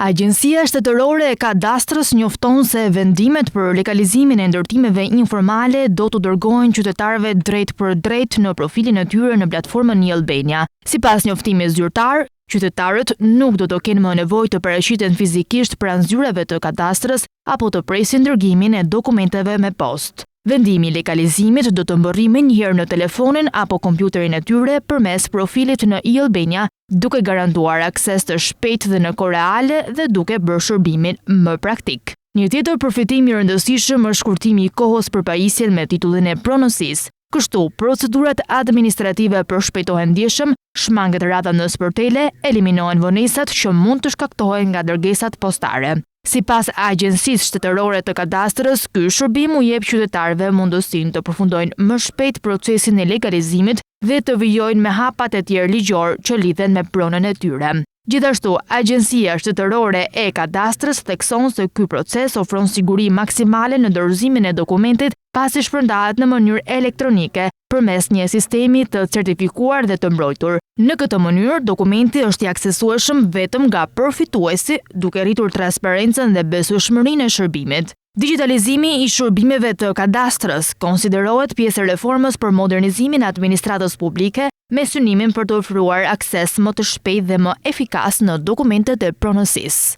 Agjencia Shtetërore e Kadastrës njofton se vendimet për legalizimin e ndërtimeve informale do të dërgohen qytetarëve drejt për drejt në profilin e tyre në platformën e-Albania. Sipas njoftimit zyrtar, qytetarët nuk do të kenë më nevojë të paraqiten fizikisht pranë zyreve të kadastrës apo të presin dërgimin e dokumenteve me postë. Vendimi i legalizimit do të mbërrijë menjëherë në telefonin apo kompjuterin e tyre përmes profilit në e-Albania, duke garantuar akses të shpejtë dhe në kohë reale dhe duke bërë shërbimin më praktik. Një tjetër përfitim i rëndësishëm është shkurtimi i kohës për pajisjen me titullin e pronësisë. Kështu, procedurat administrative përshpejtohen ndjeshëm, shmanget rata në sportele, eliminohen vonesat që mund të shkaktohen nga dërgesat postare. Sipas Agjencisë Shtetërore të Kadastrës, ky shërbim u jep qytetarëve mundësinë të përfundojnë më shpejt procesin e legalizimit dhe të vijojnë me hapat e tjerë ligjor që lidhen me pronën e tyre. Gjithashtu, Agjencia Shtetërore e Kadastrës thekson se ky proces ofron siguri maksimale në dorëzimin e dokumentit pasi shpërndahet në mënyrë elektronike përmes një sistemi të certifikuar dhe të mbrojtur. Në këtë mënyrë, dokumenti është i aksesueshëm vetëm nga përfituesi, duke rritur transparencën dhe besueshmërinë e shërbimit. Digitalizimi i shërbimeve të kadastrës konsiderohet pjesë e reformës për modernizimin e administratës publike me synimin për të ofruar akses më të shpejtë dhe më efikas në dokumentet e pronësisë.